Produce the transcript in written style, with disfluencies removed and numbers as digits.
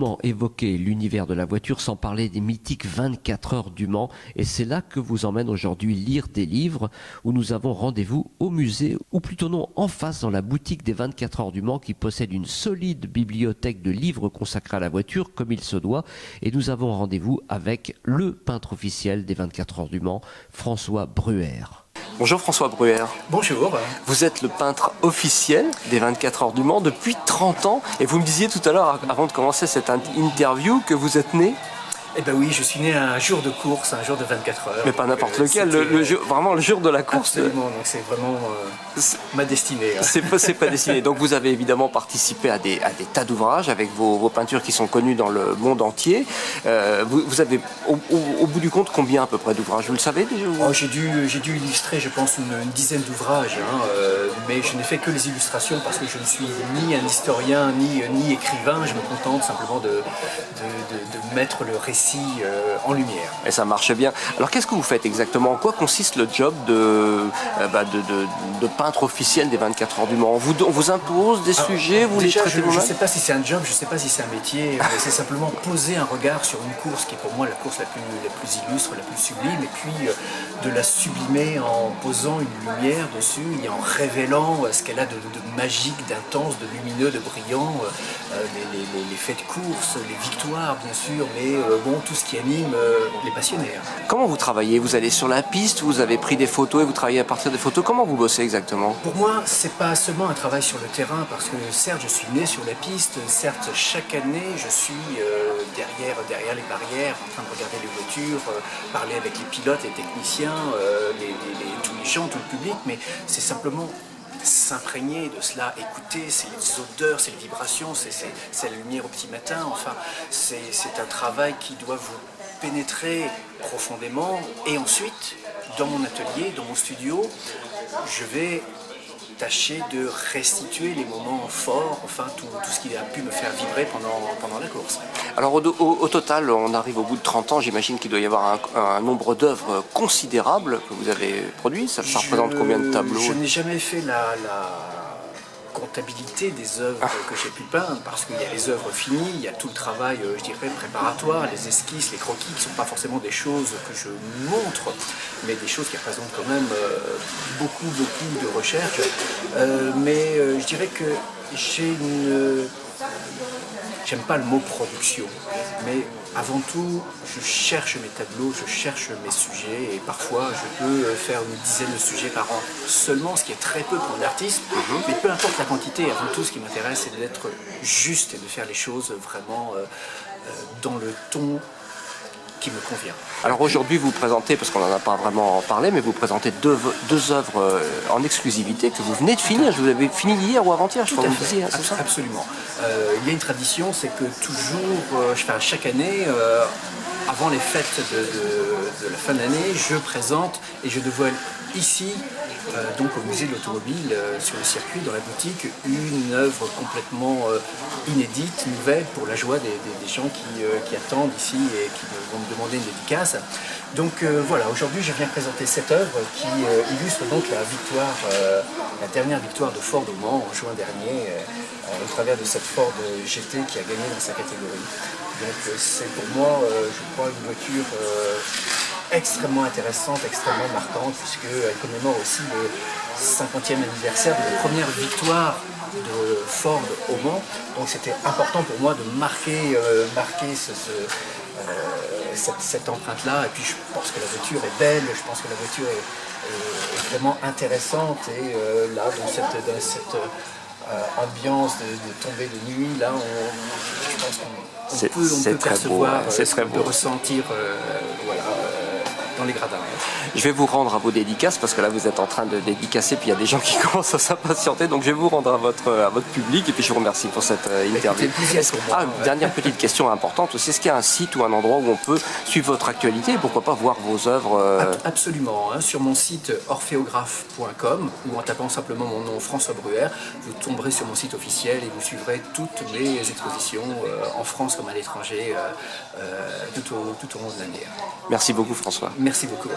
Comment évoquer l'univers de la voiture sans parler des mythiques 24 heures du Mans? Et c'est là que vous emmène aujourd'hui Lire des livres, où nous avons rendez-vous au musée, ou plutôt non, en face dans la boutique des 24 heures du Mans, qui possède une solide bibliothèque de livres consacrés à la voiture, comme il se doit. Et nous avons rendez-vous avec le peintre officiel des 24 heures du Mans, François Bruer. Bonjour François Bruer. Bonjour. Vous êtes le peintre officiel des 24 heures du Mans depuis 30 ans et vous me disiez tout à l'heure, avant de commencer cette interview, que vous êtes né. Eh ben oui, je suis né un jour de course, un jour de 24 heures. Mais pas n'importe lequel, vraiment le jour de la course. Absolument, donc c'est vraiment ma destinée. C'est pas destiné. Donc vous avez évidemment participé à des tas d'ouvrages avec vos peintures qui sont connues dans le monde entier. Vous avez au bout du compte combien à peu près d'ouvrages? Vous le savez déjà? J'ai dû illustrer, je pense, une dizaine d'ouvrages, mais je n'ai fait que les illustrations parce que je ne suis ni un historien ni écrivain. Je me contente simplement de mettre le récit en lumière. Et ça marche bien. Alors qu'est-ce que vous faites exactement? En quoi consiste le job de peintre officiel des 24 heures du Mans? On vous impose des sujets, vous déjà, les traitez je ne sais pas si c'est un job, je ne sais pas si c'est un métier, c'est simplement poser un regard sur une course qui est pour moi la course la plus illustre, la plus sublime, et puis de la sublimer en posant une lumière dessus et en révélant ce qu'elle a de magique, d'intense, de lumineux, de brillant, les faits de course, les victoires bien sûr, mais tout ce qui anime les passionnés. Comment vous travaillez? Vous allez sur la piste, vous avez pris des photos et vous travaillez à partir des photos. Comment vous bossez exactement? Pour moi, c'est pas seulement un travail sur le terrain, parce que certes, je suis né sur la piste, certes, chaque année, je suis derrière les barrières, en train de regarder les voitures, parler avec les pilotes, les techniciens, tous les gens, tout le public, mais c'est simplement s'imprégner de cela, écouter, c'est les odeurs, c'est les vibrations, c'est la lumière au petit matin, enfin, c'est un travail qui doit vous pénétrer profondément, et ensuite, dans mon atelier, dans mon studio, je vais tâcher de restituer les moments forts, enfin tout ce qui a pu me faire vibrer pendant la course. Alors au total, on arrive au bout de 30 ans, j'imagine qu'il doit y avoir un nombre d'œuvres considérable que vous avez produit. Ça représente combien de tableaux? Je n'ai jamais fait la comptabilité des œuvres que j'ai pu peindre, parce qu'il y a les œuvres finies, il y a tout le travail, je dirais, préparatoire, les esquisses, les croquis, qui ne sont pas forcément des choses que je montre, mais des choses qui représentent quand même beaucoup de recherche. Mais je dirais que j'aime pas le mot production, mais avant tout, je cherche mes tableaux, je cherche mes sujets, et parfois je peux faire une dizaine de sujets par an seulement, ce qui est très peu pour un artiste, mais peu importe la quantité, avant tout ce qui m'intéresse, c'est d'être juste et de faire les choses vraiment dans le ton qui me convient. Alors aujourd'hui, vous présentez, parce qu'on n'en a pas vraiment parlé, mais vous présentez deux œuvres en exclusivité que vous venez de finir. Vous avez fini hier ou avant-hier, je crois que vous disiez, c'est ça? Absolument. Il y a une tradition, c'est que toujours, chaque année, avant les fêtes de la fin d'année, je présente et je dévoile ici, donc au musée de l'automobile, sur le circuit, dans la boutique, une œuvre complètement inédite, nouvelle, pour la joie des gens qui attendent ici et qui vont me demander une dédicace. Donc voilà, aujourd'hui je viens présenter cette œuvre qui illustre donc la dernière victoire de Ford au Mans en juin dernier, au travers de cette Ford GT qui a gagné dans sa catégorie. Donc c'est pour moi, je crois, une voiture extrêmement intéressante, extrêmement marquante, puisqu'elle commémore aussi le 50e anniversaire de la première victoire de Ford au Mans. Donc c'était important pour moi de marquer cette empreinte-là. Et puis je pense que la voiture est belle, je pense que la voiture est vraiment intéressante. Et là, dans cette ambiance de tombée de nuit, là, je pense qu'on peut percevoir, on peut ressentir dans les gradins. Je vais vous rendre à vos dédicaces, parce que là vous êtes en train de dédicacer, puis il y a des gens qui commencent à s'impatienter, donc je vais vous rendre à votre public, et puis je vous remercie pour cette interview. Dernière petite question importante aussi, est-ce qu'il y a un site ou un endroit où on peut suivre votre actualité et pourquoi pas voir vos œuvres? Absolument, sur mon site orphéographe.com, ou en tapant simplement mon nom François Bruer, vous tomberez sur mon site officiel et vous suivrez toutes mes expositions en France comme à l'étranger tout au long de l'année. Merci beaucoup François. Merci beaucoup.